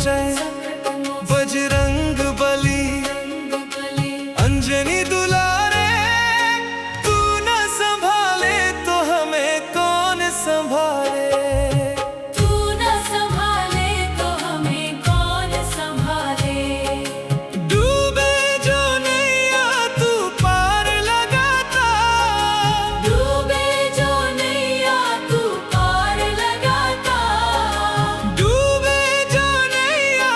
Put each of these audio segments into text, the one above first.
मोचन बजरंग बली अंजनी दुलारे। तू न संभाले तो हमें कौन संभाले। तू न संभाले तो हमें कौन संभाले। डूबे जो नैया तू पार लगाता। डूबे जो नैया तू पार लगाता। डूबे जो नैया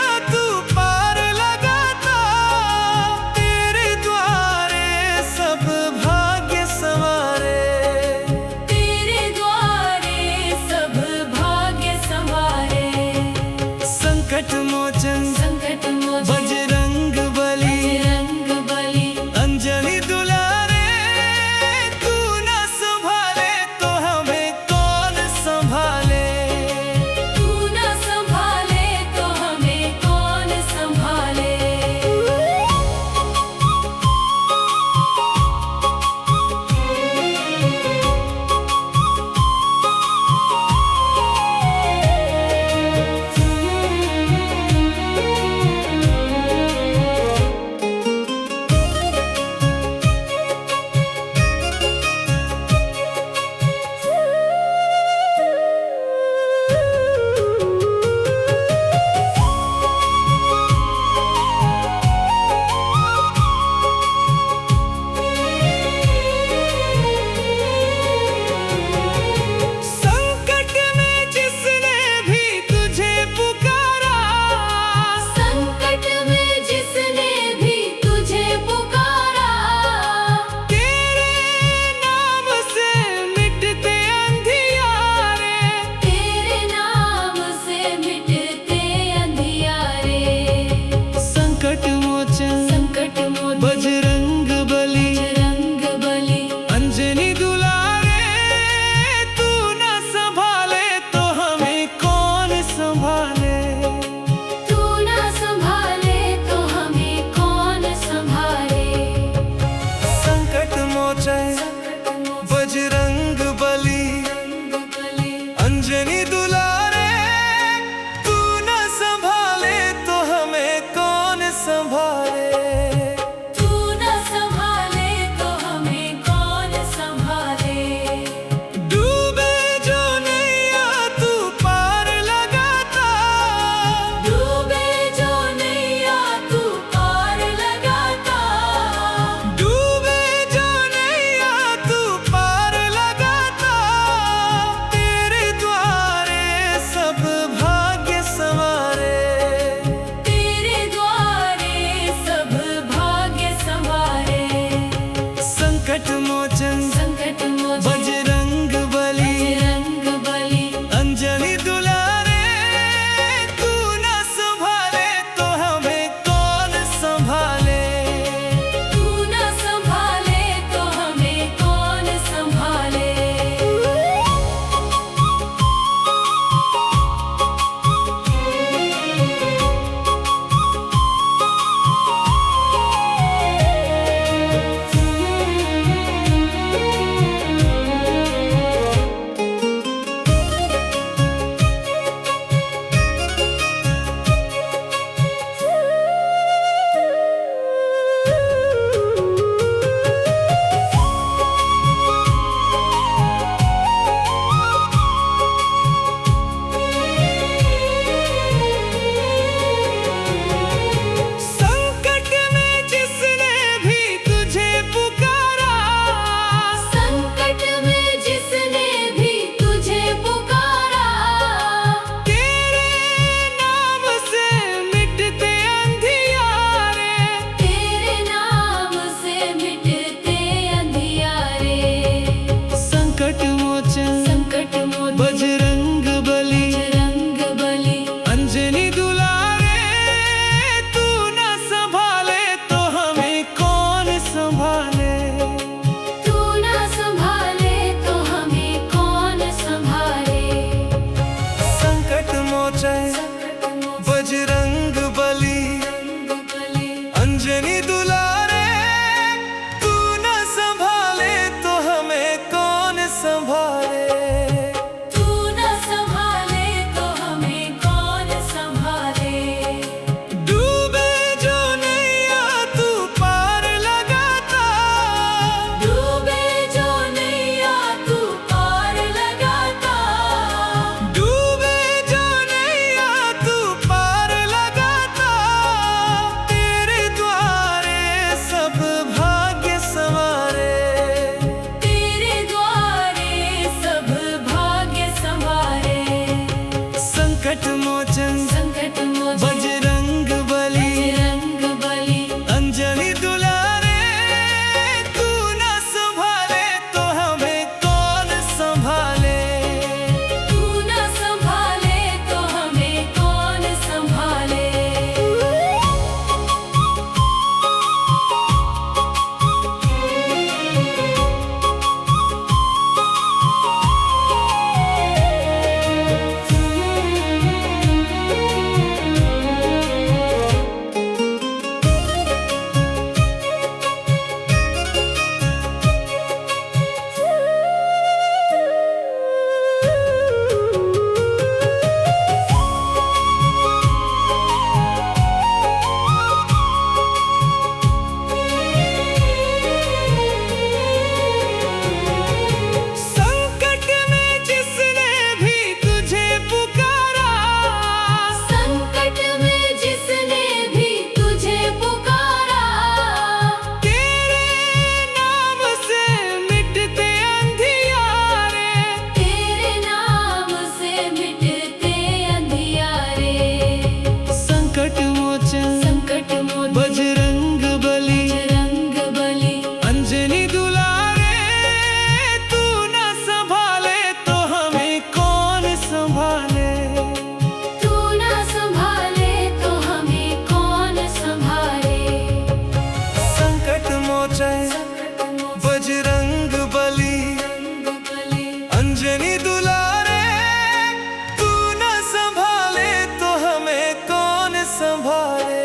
संभाले।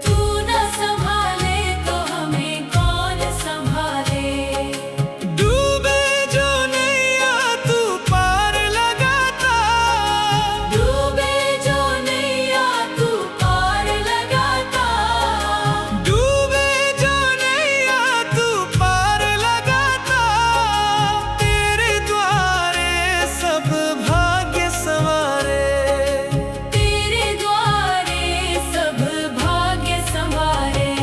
तू न संभाले तो हमें कौन संभाले। डूबे जो नैया तू पार लगाता, डूबे जो नैया तू पार लगाता। डूबे जो नैया तू पार लगाता, तेरे द्वारे सब भाग्य संवारे। तेरे द्वारे सब भाग्य संवारे।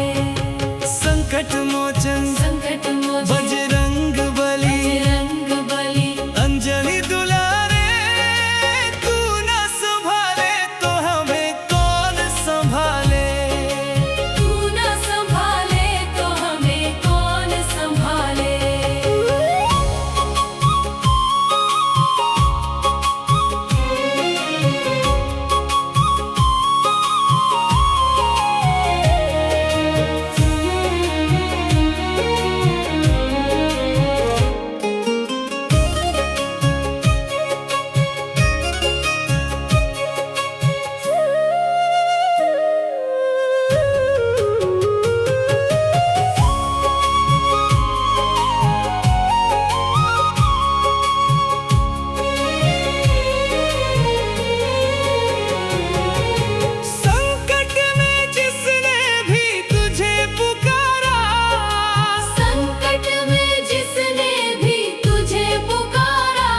संकट मोचन संकट मोचन बजरंग बली, बजरंग बली। अंजनी दुलारे, तू न संभाले तो हमें कौन संभाले। तू न संभाले तो हमें कौन संभाले। संकट में जिसने भी तुझे पुकारा, संकट में जिसने भी तुझे पुकारा।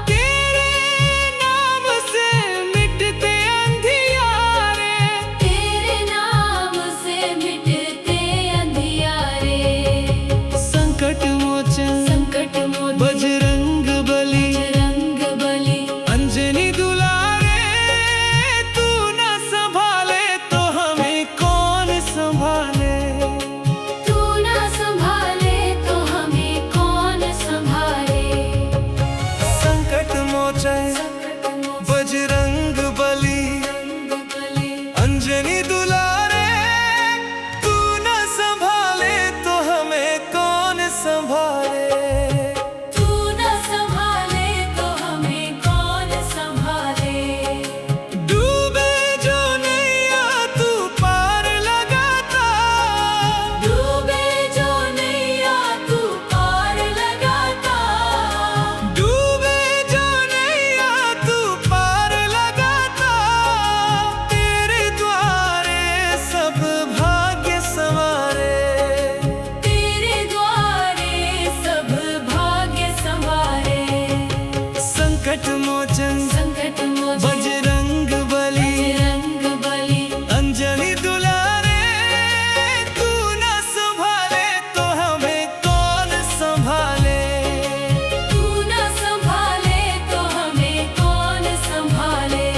तेरे नाम से मिटते अंधियारे। तेरे नाम से मिटते अंधियारे। संकट मोचन संकट मोचन बजरंग बली, बजरंग बली। अंजनी दुलारे, तू न संभाले तो हमें कौन संभाले। तू न संभाले तो हमें कौन संभाले। संकट मोचन संकट मोचन बजरंग बली, बजरंग बली। अंजनी दुलारे, तू न संभाले तो हमें कौन संभाले। तू न संभाले तो हमें कौन संभाले। डूबे जो नैया तू पार लगाता, डूबे जो नैया तू पार लगाता। डूबे जो नैया तू पार लगाता, तेरे द्वारे सब भाग्य संवारे। तेरे द्वारे सब भाग्य संवारे। संकट मोचन संकट मोचन बजरंग बली, बजरंग बली। अंजनी दुलारे, तू न संभाले तो हमें कौन संभाले। तू न संभाले तो हमें कौन संभाले।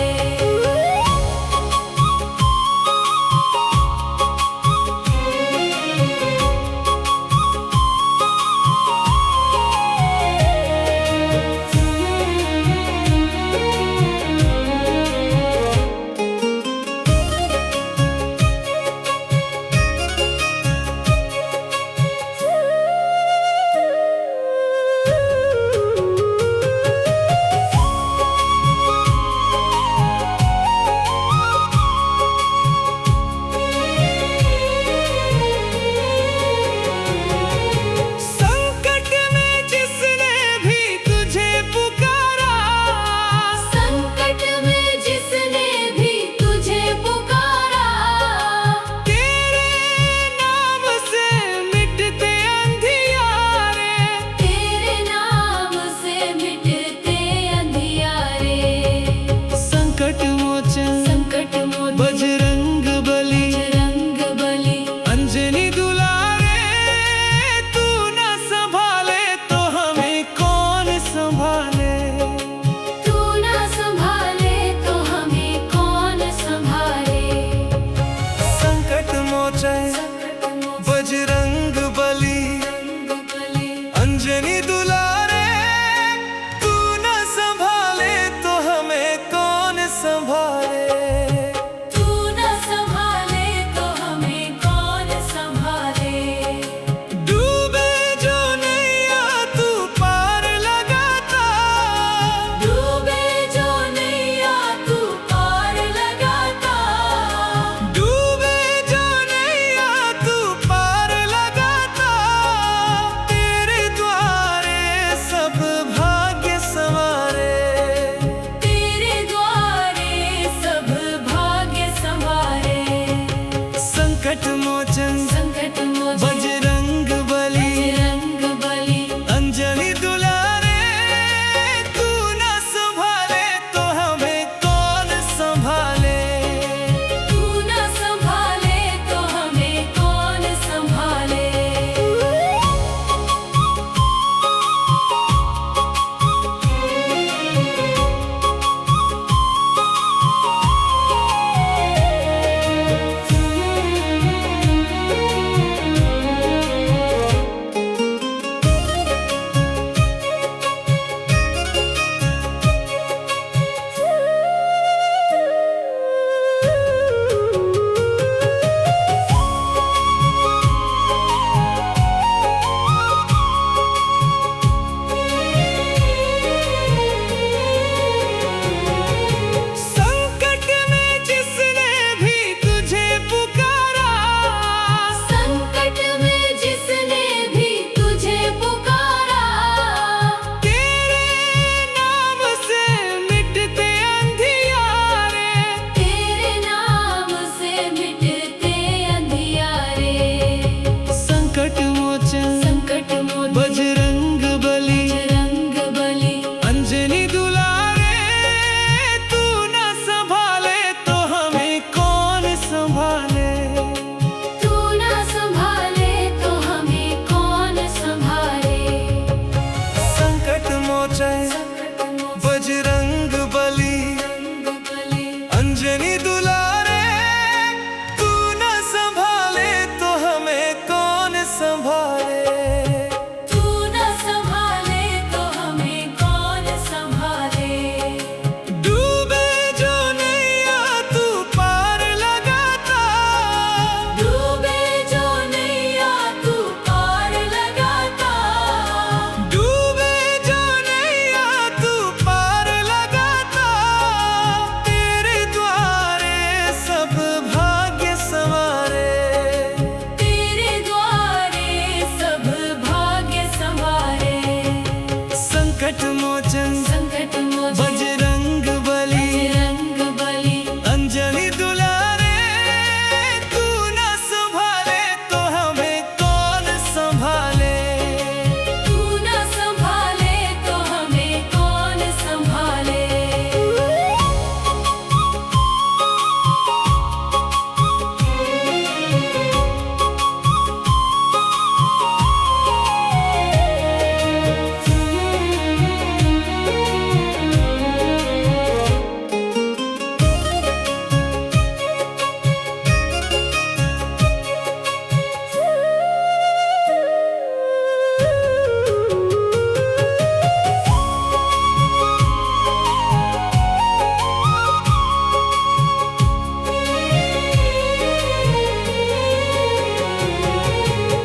संकट मोचन संकट मोचन बजरंग बली बजरंग बली अंजनी दुलारे तू न संभाले तो हमें कौन संभाले। तू न संभाले तो हमें कौन संभाले। संकट में जिसने भी तुझे पुकारा संकट में जिसने भी तुझे पुकारा तेरे नाम से मिटते अंधियारे। तेरे नाम से मिटते अंधियारे। संकट मोचन संकट मोचन बजरंग बली बजरंग बली अंजनी दुलारे तू न संभाले तो हमें कौन संभाले। तू न संभाले तो हमें कौन संभाले। संकट मोचन संकट मोचन बजरंग बली बजरंग बली अंजनी दुलारे तू न संभाले तो हमें कौन संभाले। तू न संभाले तो हमें कौन संभाले। डूबे जो नैया तू पार लगाता डूबे जो नैया तू पार लगाता डूबे जो नैया तू पार लगाता तेरे द्वारे सब भाग्य संवारे। तेरे द्वारे सब भाग्य संवारे। संकट मोचन संकट मोचन बजरंग बली बजरंग बली अंजनी दुलारे तू न संभाले तो हमें कौन संभाले। तू न संभाले तो हमें कौन संभाले।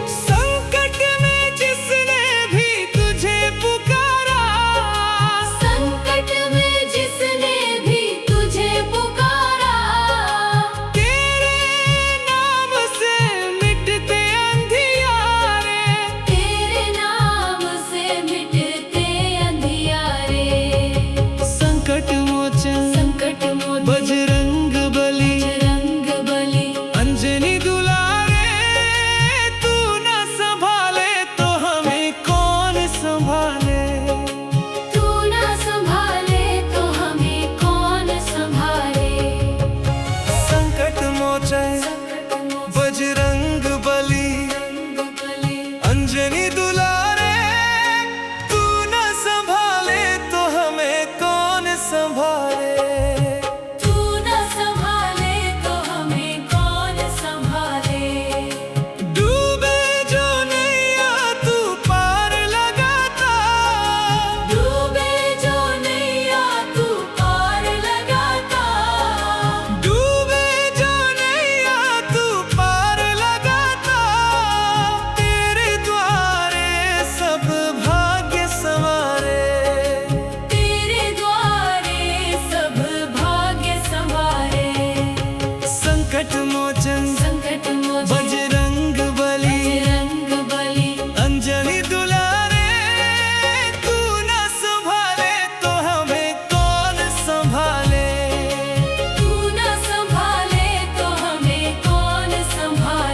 संकट में जिसने भी तुझे पुकारा संकट में जिसने भी तुझे पुकारा तेरे नाम से मिटते अंधियारे। तेरे नाम से मिटते अंधियारे। संकट मोचन संकट मोचन बजरंग बली बजरंग बली अंजनी दुलारे तू न संभाले तो हमें कौन संभाले। तू न संभाले तो हमें कौन संभाले। संकट मोचन संकट मोचन बजरंग बली बजरंग बली अंजनी दुलारे तू न संभाले तो हमें कौन संभाले। तू न संभाले तो हमें कौन संभाले। डूबे जो नैया तू पार लगाता डूबे जो नैया तू पार लगाता डूबे जो नैया तू पार लगाता तेरे द्वारे सब भाग्य संवारे। तेरे द्वारे सब भाग्य संवारे। संकट मोचन संकट मोचन बजरंग बली बजरंग बली अंजनी दुलारे तू न संभाले तो हमें कौन संभाले। तू न संभाले तो हमें कौन संभाले।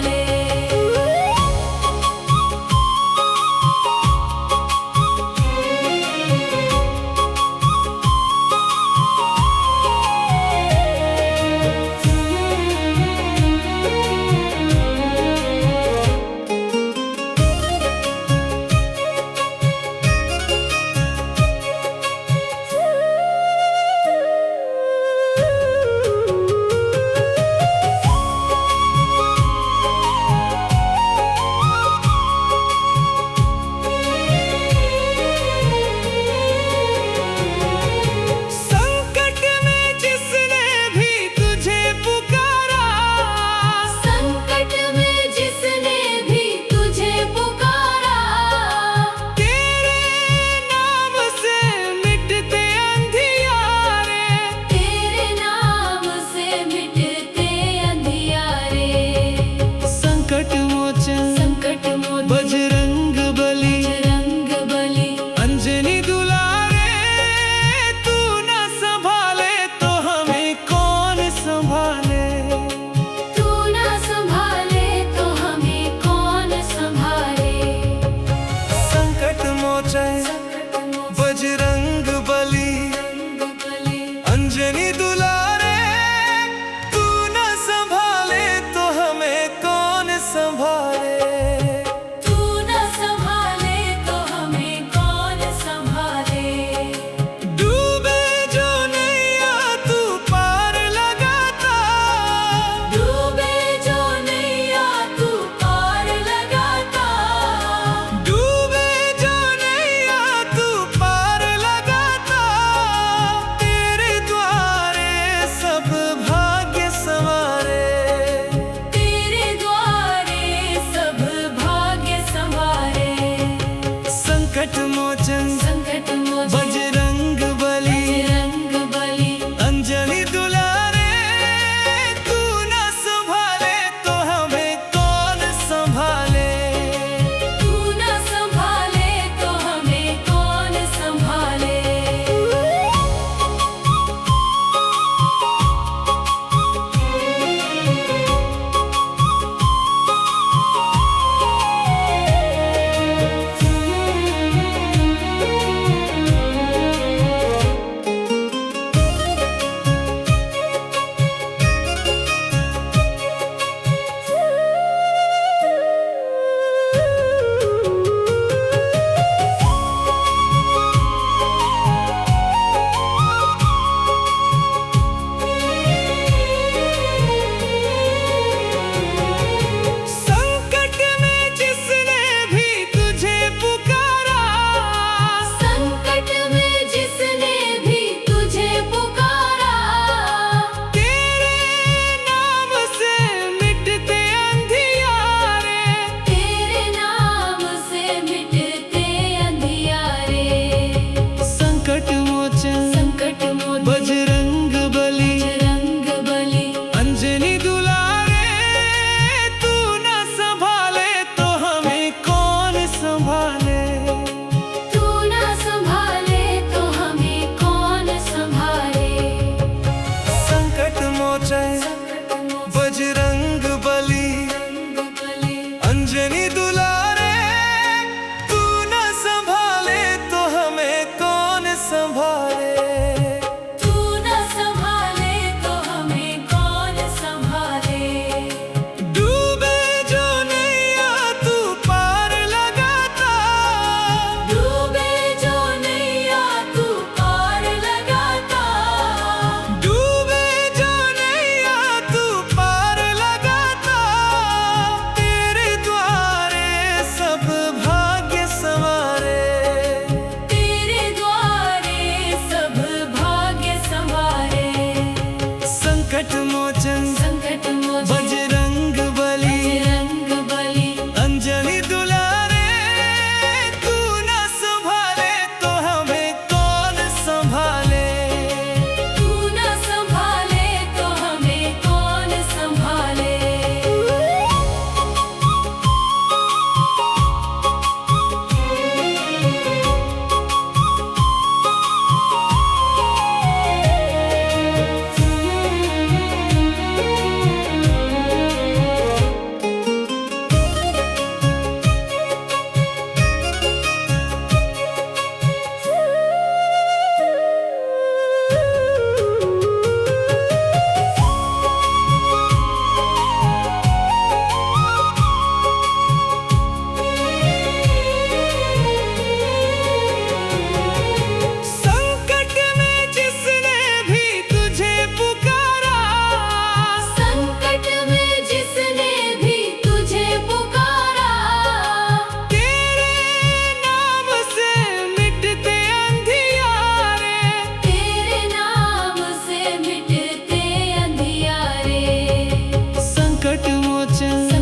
मोचन